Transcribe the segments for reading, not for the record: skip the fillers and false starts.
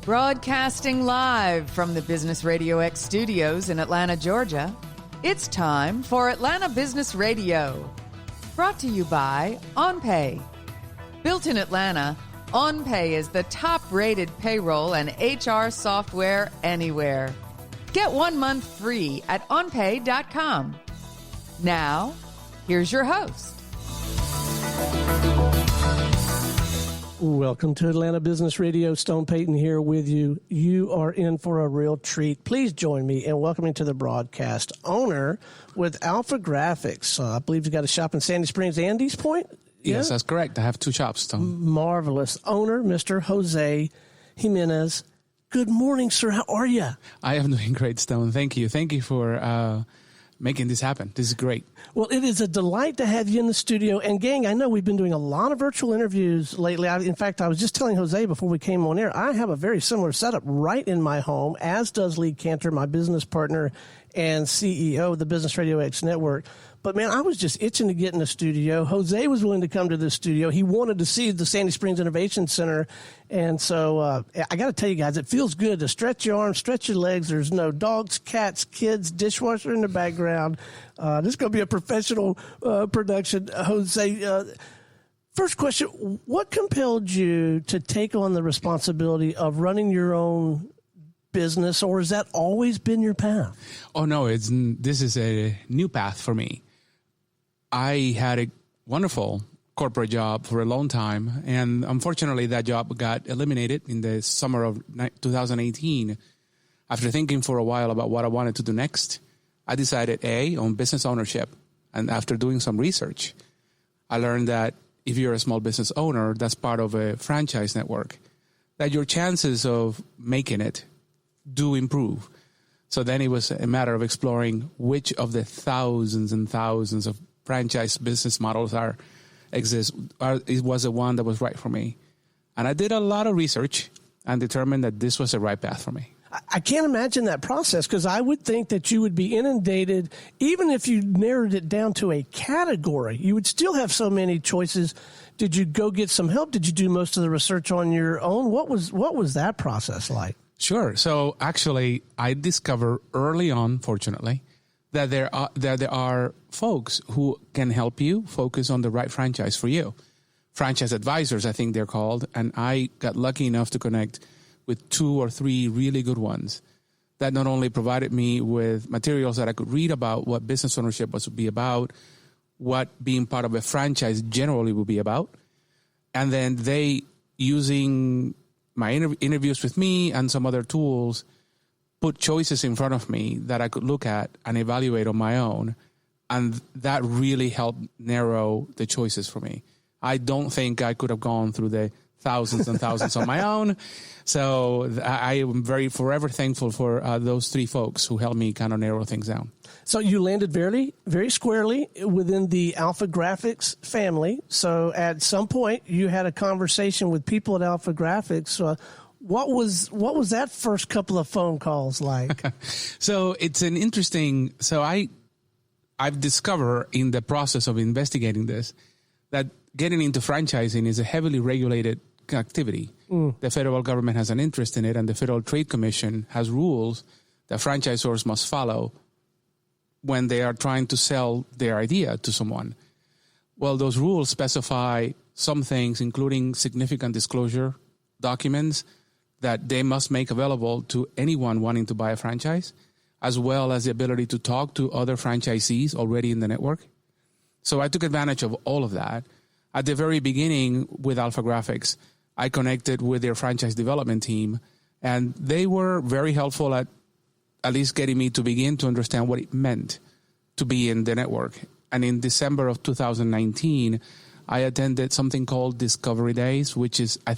Broadcasting live from the Business Radio X studios in Atlanta, Georgia, it's time for Atlanta Business Radio. Brought to you by OnPay. Built in Atlanta, OnPay is the top-rated payroll and HR software anywhere. Get 1 month free at onpay.com. Now, here's your host. Welcome to Atlanta Business Radio. Stone Payton here with you. You are in for a real treat. Please join me in welcoming to the broadcast owner with AlphaGraphics. I believe you got a shop in Sandy Springs, Andy's Point? Yes, that's correct. I have 2 shops, Stone. Marvelous. Owner, Mr. José Jiménez. Good morning, sir. How are you? I am doing great, Stone. Thank you. Thank you for making this happen. This is great. Well, it is a delight to have you in the studio. And, gang, I know we've been doing a lot of virtual interviews lately. In fact, I was just telling Jose before we came on air, I have a very similar setup right in my home, as does Lee Cantor, my business partner and CEO of the Business Radio X Network. But, man, I was just itching to get in the studio. Jose was willing to come to the studio. He wanted to see the Sandy Springs Innovation Center. And so I got to tell you guys, it feels good to stretch your arms, stretch your legs. There's no dogs, cats, kids, dishwasher in the background. This is going to be a professional production. Jose, first question, what compelled you to take on the responsibility of running your own business, or has that always been your path? Oh, no, this is a new path for me. I had a wonderful corporate job for a long time, and unfortunately that job got eliminated in the summer of 2018. After thinking for a while about what I wanted to do next, I decided, on business ownership. And after doing some research, I learned that if you're a small business owner that's part of a franchise network, that your chances of making it do improve. So then it was a matter of exploring which of the thousands and thousands of franchise business models it was the one that was right for me. And I did a lot of research and determined that this was the right path for me. I can't imagine that process, because I would think that you would be inundated. Even if you narrowed it down to a category, you would still have so many choices. Did you go get some help? Did you do most of the research on your own? What was that process like? Sure. So actually, I discovered early on, fortunately, that there are folks who can help you focus on the right franchise for you. Franchise advisors, I think they're called. And I got lucky enough to connect with 2 or 3 really good ones that not only provided me with materials that I could read about what business ownership would be about, what being part of a franchise generally would be about, and then they, using my interviews with me and some other tools, put choices in front of me that I could look at and evaluate on my own. And that really helped narrow the choices for me. I don't think I could have gone through the thousands and thousands on my own. So I am forever thankful for those 3 folks who helped me kind of narrow things down. So you landed very, very squarely within the AlphaGraphics family. So at some point you had a conversation with people at AlphaGraphics. What was that first couple of phone calls like? So it's an interesting. So I've discovered in the process of investigating this that getting into franchising is a heavily regulated activity. The federal government has an interest in it, and the Federal Trade Commission has rules that franchisors must follow when they are trying to sell their idea to someone. Well, those rules specify some things, including significant disclosure documents that they must make available to anyone wanting to buy a franchise, as well as the ability to talk to other franchisees already in the network. So I took advantage of all of that. At the very beginning with AlphaGraphics, I connected with their franchise development team, and they were very helpful at least getting me to begin to understand what it meant to be in the network. And in December of 2019, I attended something called Discovery Days, which is, I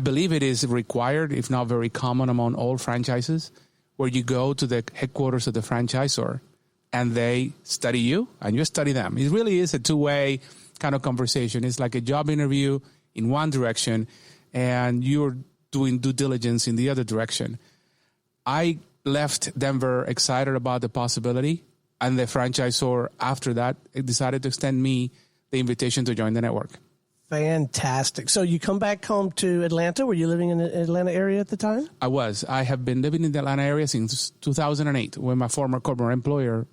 believe it is required, if not very common among all franchises, where you go to the headquarters of the franchisor and they study you and you study them. It really is a two-way kind of conversation. It's like a job interview in one direction and you're doing due diligence in the other direction. I left Denver excited about the possibility, and the franchisor after that decided to extend me the invitation to join the network. Fantastic. So you come back home to Atlanta. Were you living in the Atlanta area at the time? I was. I have been living in the Atlanta area since 2008 when my former corporate employer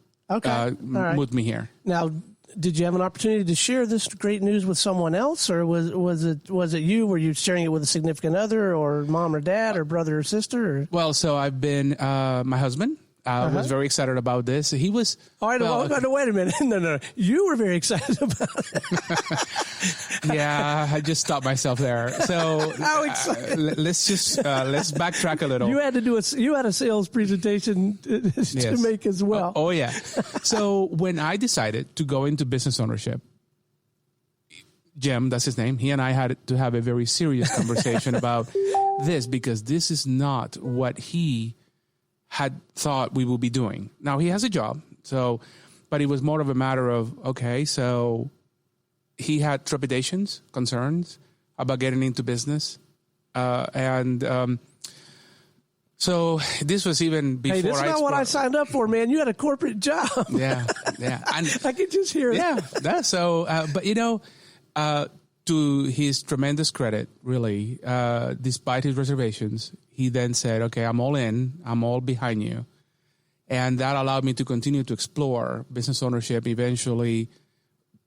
moved me here. Now, did you have an opportunity to share this great news with someone else, or was it you? Were you sharing it with a significant other, or mom or dad, or brother or sister? Or? Well, so I've been my husband. Was very excited about this. He was. All right, wait a minute. No. You were very excited about it. Yeah, I just stopped myself there. So how excited? Let's backtrack a little. You had to do you had a sales presentation to make as well. Oh yeah. So when I decided to go into business ownership, Jim, that's his name, he and I had to have a very serious conversation about this, because this is not what he had thought we would be doing. Now he has a job, but it was more of a matter of, okay, so he had trepidations, concerns about getting into business. So this was even before Hey, that's not what I signed up for, man. You had a corporate job. Yeah. And I could just hear it. Yeah. So, but to his tremendous credit, really, despite his reservations, he then said, okay, I'm all in. I'm all behind you. And that allowed me to continue to explore business ownership, eventually,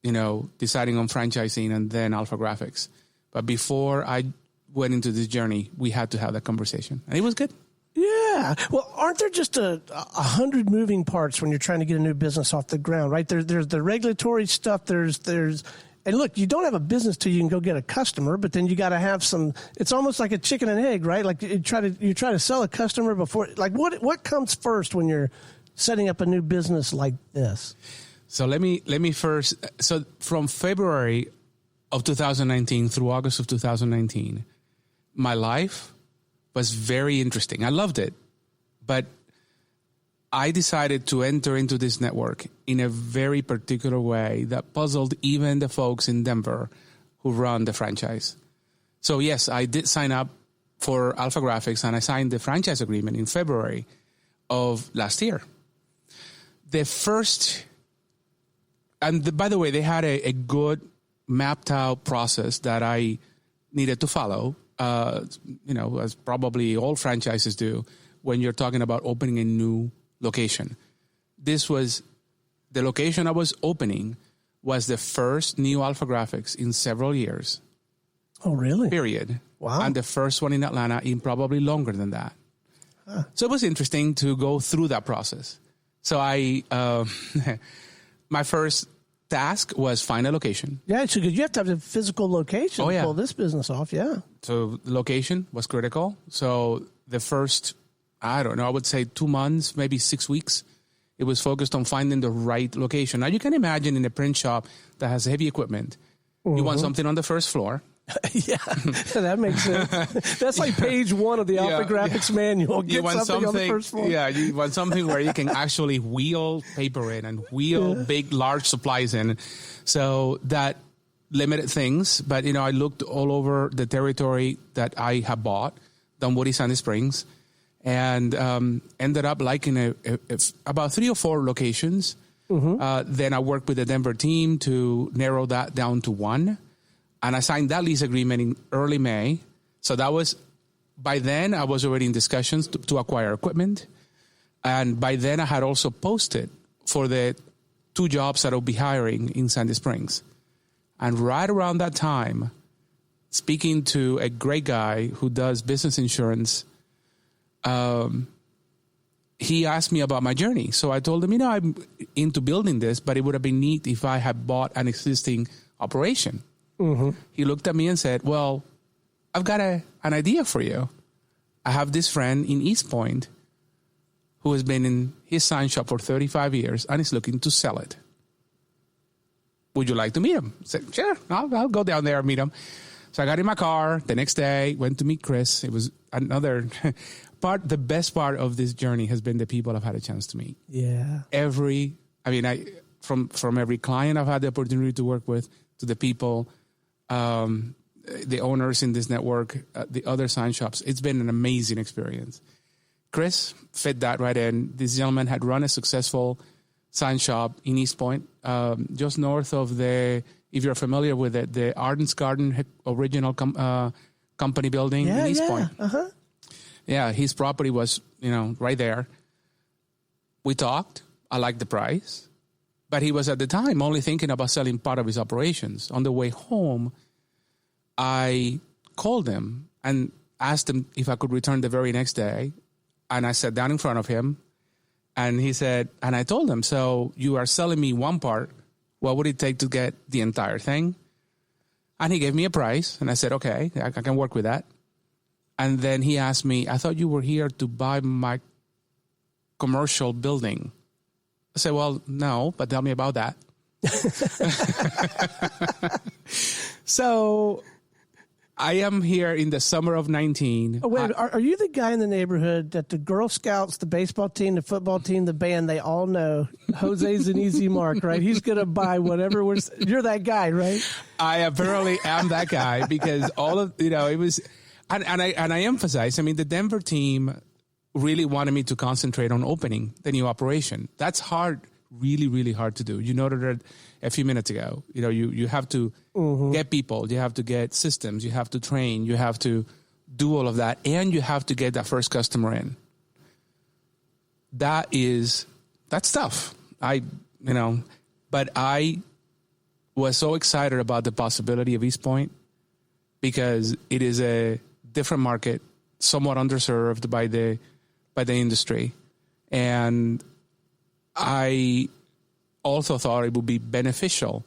deciding on franchising and then AlphaGraphics. But before I went into this journey, we had to have that conversation. And it was good. Yeah. Well, aren't there just 100 moving parts when you're trying to get a new business off the ground, right? There's the regulatory stuff. And look, you don't have a business till you can go get a customer, but then you got to have some. It's almost like a chicken and egg, right? Like you try to sell a customer before. Like what comes first when you're setting up a new business like this? So let me first. So from February of 2019 through August of 2019, my life was very interesting. I loved it, but I decided to enter into this network in a very particular way that puzzled even the folks in Denver who run the franchise. So yes, I did sign up for AlphaGraphics, and I signed the franchise agreement in February of last year. By the way, they had a good mapped out process that I needed to follow, as probably all franchises do when you're talking about opening a new location. This was the location I was opening was the first new AlphaGraphics in several years. Oh, really? Period. Wow. And the first one in Atlanta in probably longer than that. Huh. So it was interesting to go through that process. So my first task was find a location. Yeah, so you have to have a physical location to pull this business off, yeah. So the location was critical. So the first, I would say 2 months, maybe 6 weeks, it was focused on finding the right location. Now, you can imagine in a print shop that has heavy equipment, you want something on the first floor. Yeah, that makes sense. That's like page 1 of the AlphaGraphics manual. Get something on the first floor. Yeah, you want something where you can actually wheel paper in and wheel big, large supplies in. So that limited things. But, I looked all over the territory that I have bought, Dunwoody, Sandy Springs, and ended up liking about 3 or 4 locations. Then I worked with the Denver team to narrow that down to 1. And I signed that lease agreement in early May. So by then I was already in discussions to acquire equipment. And by then I had also posted for the 2 jobs that I'll be hiring in Sandy Springs. And right around that time, speaking to a great guy who does business insurance, he asked me about my journey. So I told him, I'm into building this, but it would have been neat if I had bought an existing operation. He looked at me and said, well, I've got an idea for you. I have this friend in East Point who has been in his sign shop for 35 years and is looking to sell it. Would you like to meet him? I said, sure, I'll go down there and meet him. So I got in my car the next day, went to meet Chris. It was another part. The best part of this journey has been the people I've had a chance to meet. Yeah. From every client I've had the opportunity to work with to the people, the owners in this network, the other sign shops. It's been an amazing experience. Chris fit that right in. This gentleman had run a successful sign shop in East Point, just north of the if you're familiar with it, the Arden's Garden original company building in East Point. Uh-huh. Yeah, his property was, right there. We talked. I liked the price. But he was at the time only thinking about selling part of his operations. On the way home, I called him and asked him if I could return the very next day. And I sat down in front of him. And he said, and I told him, so you are selling me one part. What would it take to get the entire thing? And he gave me a price. And I said, okay, I can work with that. And then he asked me, I thought you were here to buy my commercial building. I said, well, no, but tell me about that. So I am here in the summer of 19. Oh, wait, are you the guy in the neighborhood that the Girl Scouts, the baseball team, the football team, the band, they all know Jose's an easy mark, right? He's going to buy whatever. You're that guy, right? I apparently am that guy because all of, it was, and I emphasize, the Denver team really wanted me to concentrate on opening the new operation. That's hard, really, really hard to do. You noted it a few minutes ago. You have to get people, you have to get systems, you have to train, you have to do all of that, and you have to get that first customer in. That's tough. But I was so excited about the possibility of East Point because it is a different market, somewhat underserved by the industry. And I also thought it would be beneficial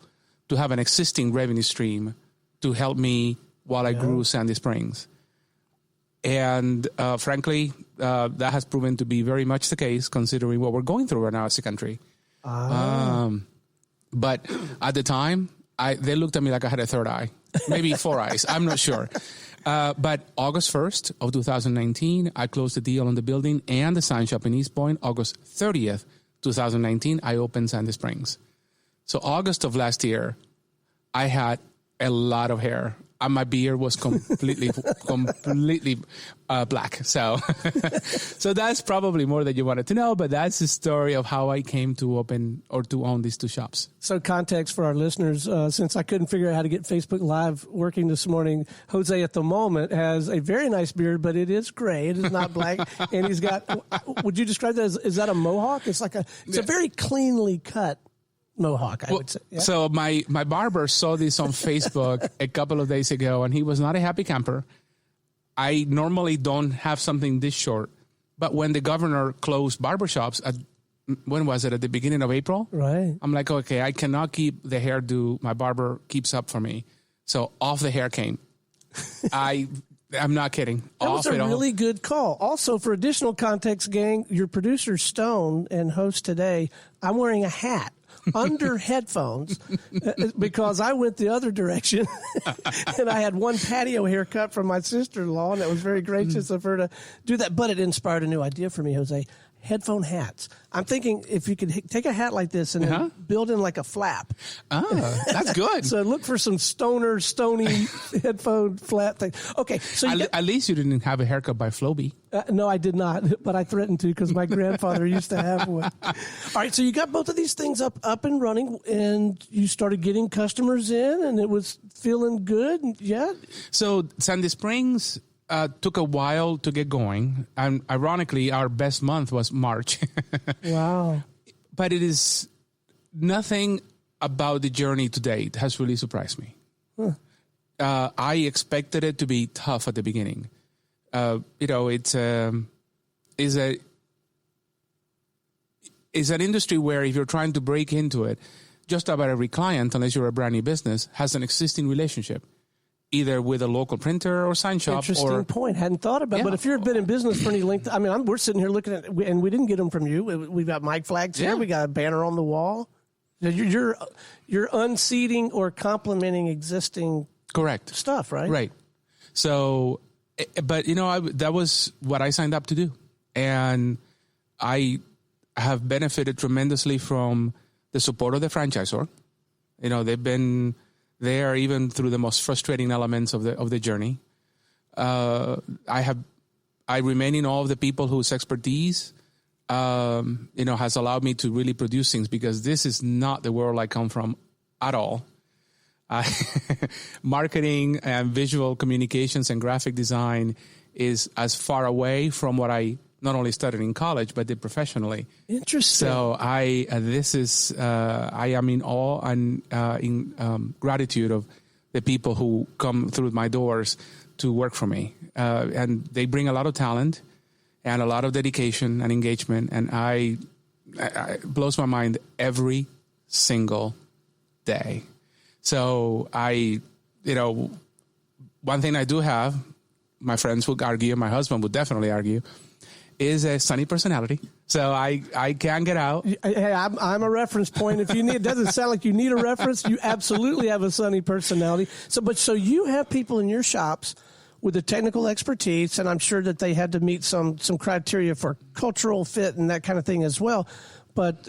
to have an existing revenue stream to help me while I grew Sandy Springs. And frankly, that has proven to be very much the case considering what we're going through right now as a country. But at the time, they looked at me like I had a third eye, maybe four eyes. I'm not sure. But August 1st of 2019, I closed the deal on the building and the sign shop in East Point. August 30th, 2019, I opened Sandy Springs. So August of last year, I had a lot of hair. And my beard was completely black. So that's probably more than you wanted to know, but that's the story of how I came to open or to own these two shops. So context for our listeners, since I couldn't figure out how to get Facebook Live working this morning, Jose at the moment has a very nice beard, but it is gray. It is not black. And he's got, would you describe that as, is that a mohawk? It's a very cleanly cut mohawk, I would say. Yeah. So my barber saw this on Facebook a couple of days ago, and he was not a happy camper. I normally don't have something this short, but when the governor closed barbershops, when was it? At the beginning of April? Right. I'm like, okay, I cannot keep the hairdo my barber keeps up for me. So off the hair came. I'm not kidding. That was a really good call. Also, for additional context, gang, your producer, Stone, and host today, I'm wearing a hat under headphones because I went the other direction and I had one patio haircut from my sister-in-law, and it was very gracious of her to do that. But it inspired a new idea for me, Jose. Headphone hats. I'm thinking if you could take a hat like this and then build in like a flap. Oh, that's good. So look for some stony headphone flap thing. Okay. So at least you didn't have a haircut by Floby. No, I did not, but I threatened to because my grandfather used to have one. All right. So you got both of these things up and running, and you started getting customers in, and it was feeling good. Yeah. So Sandy Springs took a while to get going, and ironically, our best month was March. Wow. But it is nothing about the journey to date has really surprised me. Huh. I expected it to be tough at the beginning. It's an industry where if you're trying to break into it, just about every client, unless you're a brand new business, has an existing relationship, either with a local printer or sign shop. Interesting point. Hadn't thought about it. But if you've been in business for any length, we're sitting here looking at, and we didn't get them from you. We've got mic flags here. We got a banner on the wall. You're unseating or complementing existing stuff, right? Right. So, but that was what I signed up to do, and I have benefited tremendously from the support of the franchisor. They've been there even through the most frustrating elements of the journey. I remain in awe of the people whose expertise, has allowed me to really produce things, because this is not the world I come from at all. Marketing and visual communications and graphic design is as far away from what I not only studied in college, but did professionally. Interesting. So I am in awe and in gratitude of the people who come through my doors to work for me. And they bring a lot of talent and a lot of dedication and engagement. And it blows my mind every single day. So one thing I do have, my friends would argue, my husband would definitely argue, is a sunny personality. So I can get out. Hey, I'm a reference point. If you need, it doesn't sound like you need a reference. You absolutely have a sunny personality. So you have people in your shops with the technical expertise, and I'm sure that they had to meet some criteria for cultural fit and that kind of thing as well. But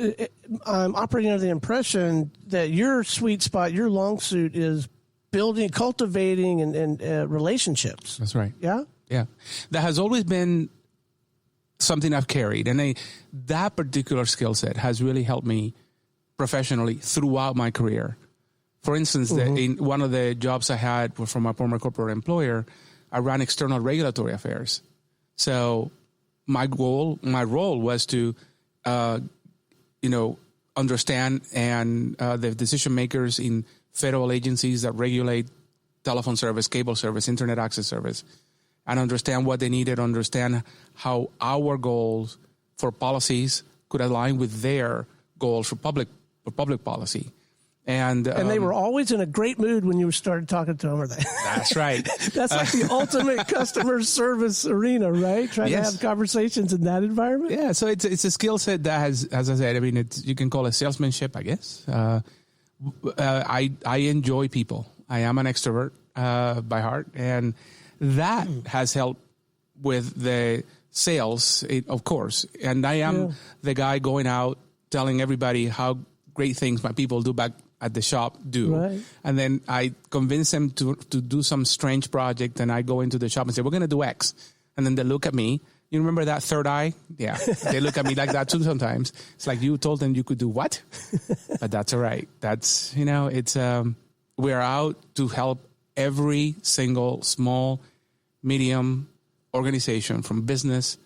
I'm operating under the impression that your sweet spot, your long suit, is building, cultivating, and relationships. That's right. Yeah? Yeah. That has always been something I've carried. And that particular skill set has really helped me professionally throughout my career. For instance, in one of the jobs I had from my former corporate employer, I ran external regulatory affairs. So my role was to, understand and the decision makers in federal agencies that regulate telephone service, cable service, internet access service, and understand what they needed, understand how our goals for policies could align with their goals for public policy. And they were always in a great mood when you started talking to them, are they? That's right. That's like the ultimate customer service arena, right? Trying to have conversations in that environment. Yeah, so it's a skill set that has, as I said, you can call it salesmanship, I guess. I enjoy people. I am an extrovert by heart, and that has helped with the sales, of course. And I am the guy going out telling everybody how great things my people do back at the shop do. Right. And then I convince them to do some strange project, and I go into the shop and say, we're going to do X. And then they look at me. You remember that third eye? Yeah. They look at me like that too sometimes. It's like, you told them you could do what? But that's all right. That's, it's, we're out to help every single small, medium organization, from business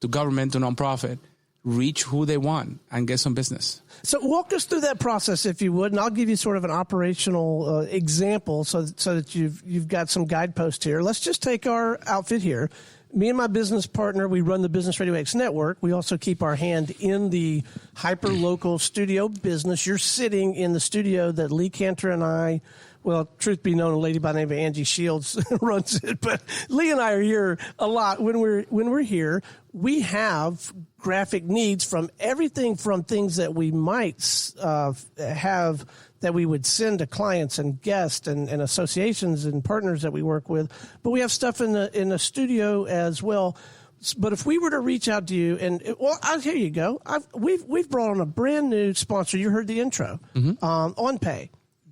to government to nonprofit, reach who they want and get some business. So walk us through that process, if you would, and I'll give you sort of an operational example so that you've got some guideposts here. Let's just take our outfit here. Me and my business partner, we run the Business Radio X network. We also keep our hand in the hyper-local studio business. You're sitting in the studio that Lee Cantor and I, well, truth be known, a lady by the name of Angie Shields runs it, but Lee and I are here a lot. When we're here, we have graphic needs from everything from things that we might have that we would send to clients and guests and associations and partners that we work with, but we have stuff in the studio as well. But if we were to reach out to you, here you go. We've brought on a brand new sponsor. You heard the intro, OnPay.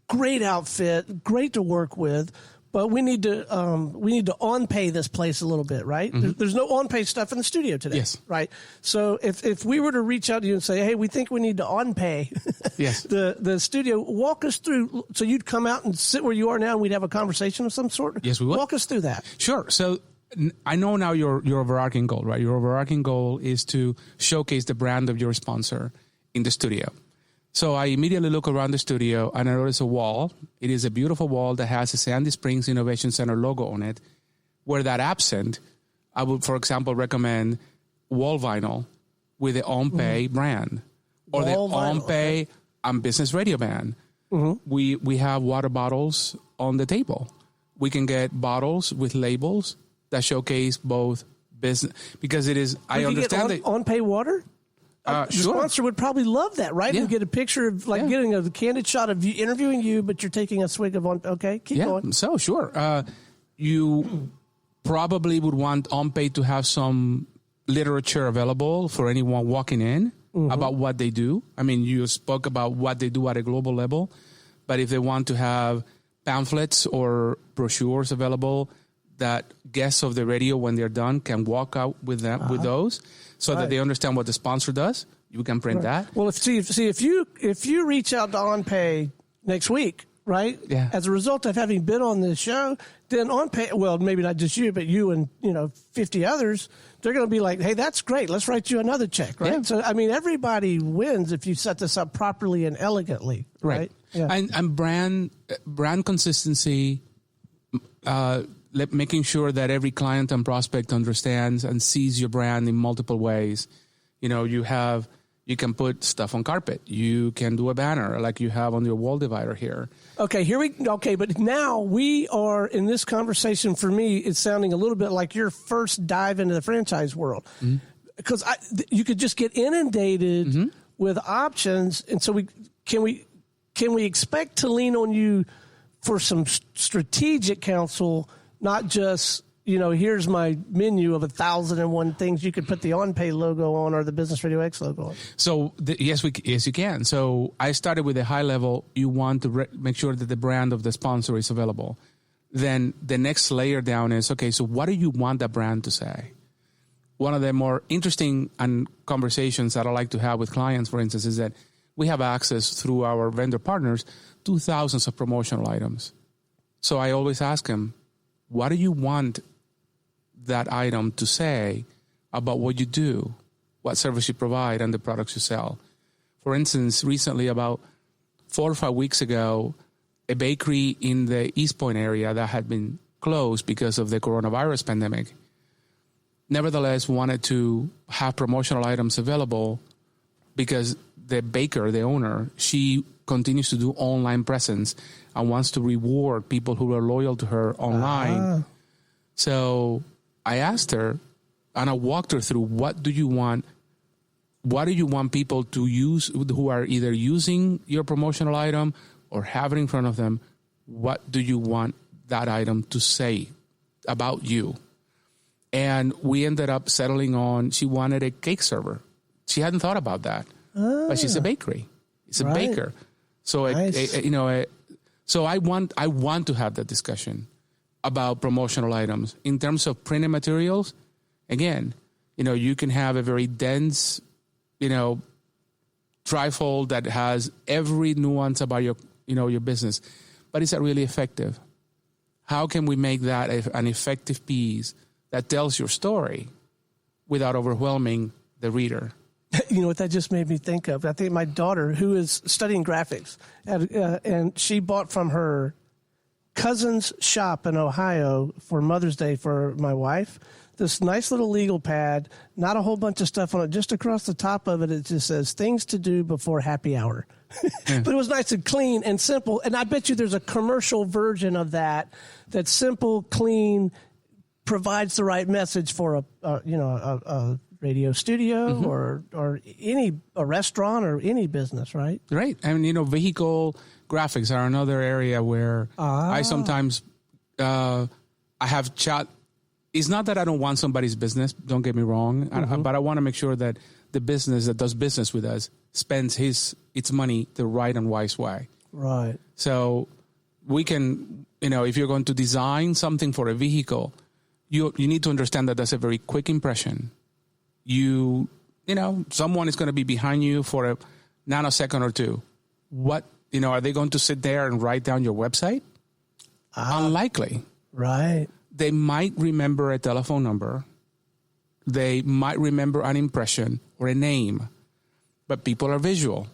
Great outfit, great to work with, but we need to OnPay this place a little bit, right? There's no OnPay stuff in the studio today, yes, right? So if we were to reach out to you and say, hey, we think we need to OnPay yes. the studio, walk us through. So you'd come out and sit where you are now, and we'd have a conversation of some sort. Yes, we would. Walk us through that. Sure. So I know now your overarching goal, right? Your overarching goal is to showcase the brand of your sponsor in the studio. So I immediately look around the studio and I notice a wall. It is a beautiful wall that has a Sandy Springs Innovation Center logo on it. Where that absent, I would, for example, recommend wall vinyl with the OnPay brand or wall the OnPay and Business Radio band. We have water bottles on the table. We can get bottles with labels that showcase both business, because it is, I understand that OnPay water? The sure. sponsor would probably love that, right? Yeah. And get a picture of, getting a candid shot of you interviewing you, but you're taking a swig of okay, keep going. So sure. You probably would want OnPay to have some literature available for anyone walking in about what they do. I mean, you spoke about what they do at a global level, but if they want to have pamphlets or brochures available that guests of the radio, when they're done, can walk out with them with those, so that they understand what the sponsor does. You can print that. Well, if you reach out to OnPay next week, right? Yeah. As a result of having been on this show, then OnPay, well, maybe not just you, but you and 50 others, they're going to be like, hey, that's great. Let's write you another check, right? Yeah. So, I mean, everybody wins if you set this up properly and elegantly, right? Yeah. And brand consistency, making sure that every client and prospect understands and sees your brand in multiple ways. You can put stuff on carpet. You can do a banner like you have on your wall divider here. Okay, but now we are in this conversation. For me, it's sounding a little bit like your first dive into the franchise world, because you could just get inundated with options, and so can we expect to lean on you for some strategic counsel, not just here's my menu of 1,001 things you could put the OnPay logo on or the Business Radio X logo on. So yes, you can. So I started with a high level. You want to make sure that the brand of the sponsor is available. Then the next layer down is, okay, so what do you want that brand to say? One of the more interesting conversations that I like to have with clients, for instance, is that we have access through our vendor partners to thousands of promotional items. So I always ask them, what do you want that item to say about what you do, what service you provide, and the products you sell? For instance, recently, about 4 or 5 weeks ago, a bakery in the East Point area that had been closed because of the coronavirus pandemic, nevertheless wanted to have promotional items available because the baker, the owner, she continues to do online presence and wants to reward people who are loyal to her online. So I asked her, and I walked her through, what do you want people to use who are either using your promotional item or have it in front of them? What do you want that item to say about you? And we ended up settling on, she wanted a cake server. She hadn't thought about that, but she's a bakery. It's a baker. So, nice. So I want to have that discussion about promotional items. In terms of printed materials, again, you can have a very dense, trifold that has every nuance about your business, but is that really effective? How can we make that an effective piece that tells your story without overwhelming the reader? You know what that just made me think of? I think my daughter, who is studying graphics, and she bought from her cousin's shop in Ohio for Mother's Day for my wife this nice little legal pad, not a whole bunch of stuff on it. Just across the top of it, it just says things to do before happy hour. But it was nice and clean and simple. And I bet you there's a commercial version of that's simple, clean, provides the right message for a radio studio or a restaurant or any business, right? Right. And, vehicle graphics are another area where I sometimes I have chat. It's not that I don't want somebody's business, don't get me wrong, but I want to make sure that the business that does business with us spends its money the right and wise way. Right. So we can, if you're going to design something for a vehicle, you need to understand that that's a very quick impression. Someone is going to be behind you for a nanosecond or two. Are they going to sit there and write down your website? Unlikely. Right. They might remember a telephone number. They might remember an impression or a name, but people are visual.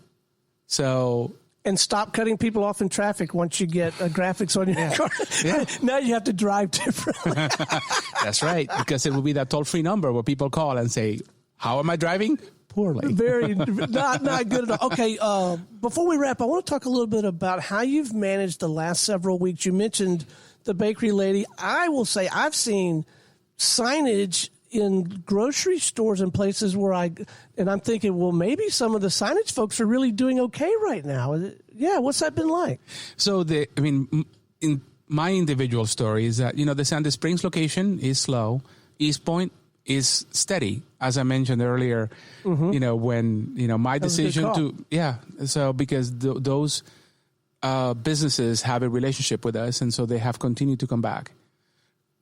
So. And stop cutting people off in traffic once you get graphics on your car. Yeah. Now you have to drive differently. That's right, because it will be that toll-free number where people call and say, how am I driving? Poorly. Very not good at all. Okay, before we wrap, I want to talk a little bit about how you've managed the last several weeks. You mentioned the bakery lady. I will say I've seen signage in grocery stores and places where I'm thinking, well, maybe some of the signage folks are really doing okay right now. Yeah, what's that been like? So in my individual story is that, the Sandy Springs location is slow. East Point is steady, as I mentioned earlier, when, my decision so because those businesses have a relationship with us, and so they have continued to come back.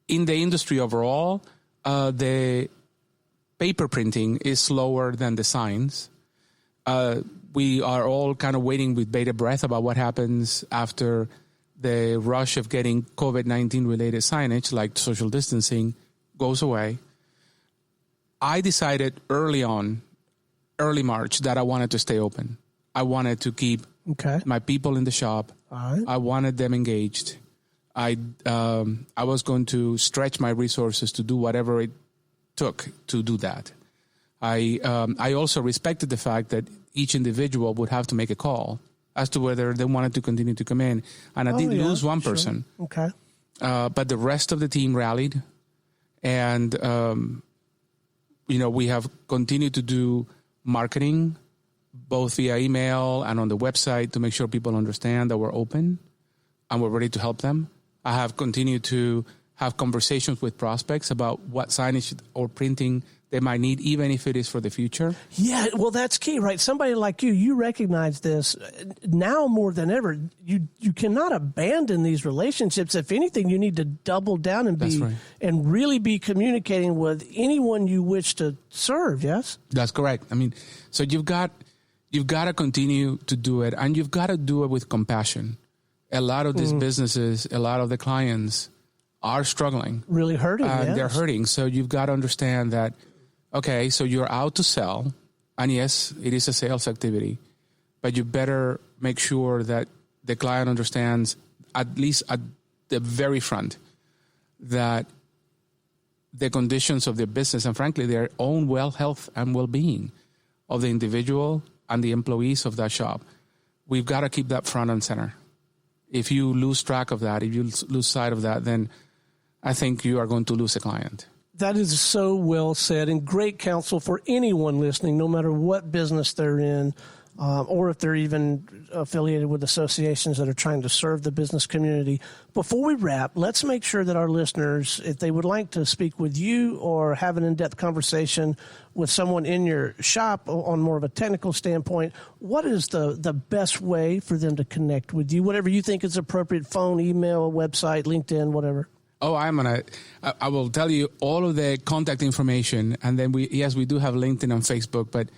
In the industry overall, the paper printing is slower than the signs. we are all kind of waiting with bated breath about what happens after the rush of getting COVID-19 related signage like social distancing goes away. I decided early March, that I wanted to stay open. I wanted to keep my people in the shop. Right. I wanted them engaged. I was going to stretch my resources to do whatever it took to do that. I also respected the fact that each individual would have to make a call as to whether they wanted to continue to come in. And I did lose one person. Okay. But the rest of the team rallied. And, we have continued to do marketing, both via email and on the website, to make sure people understand that we're open and we're ready to help them. I have continued to have conversations with prospects about what signage or printing they might need, even if it is for the future. Yeah, well, that's key, right? Somebody like you recognize this now more than ever. You cannot abandon these relationships. If anything, you need to double down and and really be communicating with anyone you wish to serve. Yes, that's correct. I mean, so you've got to continue to do it, and you've got to do it with compassion. A lot of these businesses, a lot of the clients are struggling, really hurting. They're hurting. So you've got to understand that. Okay, so you're out to sell, and yes, it is a sales activity, but you better make sure that the client understands, at least at the very front, that the conditions of their business and, frankly, their own health and well-being of the individual and the employees of that shop, we've got to keep that front and center. If you lose track of that, if you lose sight of that, then I think you are going to lose a client. That is so well said, and great counsel for anyone listening, no matter what business they're in, or if they're even affiliated with associations that are trying to serve the business community. Before we wrap, let's make sure that our listeners, if they would like to speak with you or have an in-depth conversation with someone in your shop on more of a technical standpoint, what is the best way for them to connect with you? Whatever you think is appropriate: phone, email, website, LinkedIn, whatever. Oh, I will tell you all of the contact information. And then we do have LinkedIn and Facebook, but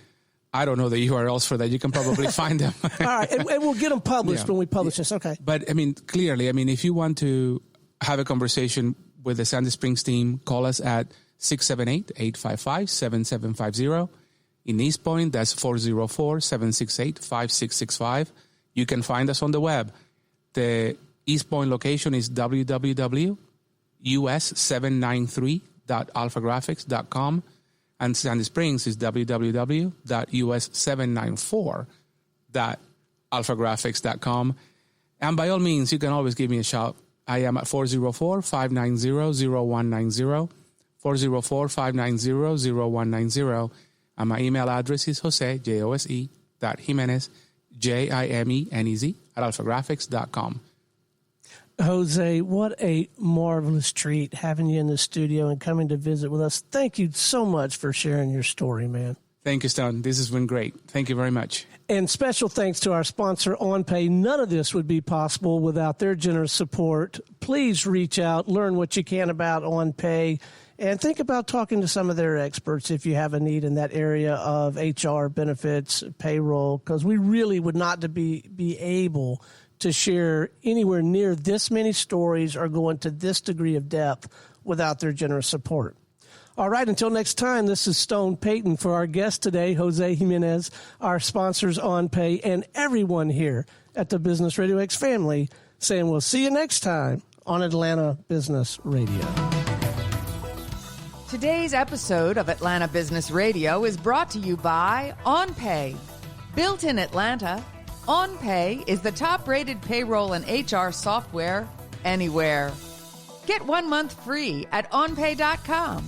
I don't know the URLs for that. You can probably find them. All right. And we'll get them published when we publish this. Okay. But clearly, if you want to have a conversation with the Sandy Springs team, call us at 678-855-7750. In East Point, that's 404-768-5665. You can find us on the web. The East Point location is www.us793.alphagraphics.com, and Sandy Springs is www.us794.alphagraphics.com. And by all means, you can always give me a shout. I am at 404-590-0190, 404-590-0190, and my email address is Jose, Jose.Jimenez, Jimenez, at alphagraphics.com. Jose, what a marvelous treat having you in the studio and coming to visit with us. Thank you so much for sharing your story, man. Thank you, Stone. This has been great. Thank you very much. And special thanks to our sponsor, OnPay. None of this would be possible without their generous support. Please reach out, learn what you can about OnPay, and think about talking to some of their experts if you have a need in that area of HR, benefits, payroll, because we really would not be able to share anywhere near this many stories or go into this degree of depth without their generous support. All right, until next time, this is Stone Payton for our guest today, Jose Jimenez, our sponsors OnPay, and everyone here at the Business Radio X family, saying we'll see you next time on Atlanta Business Radio. Today's episode of Atlanta Business Radio is brought to you by OnPay. Built in Atlanta, OnPay is the top-rated payroll and HR software anywhere. Get 1 month free at onpay.com.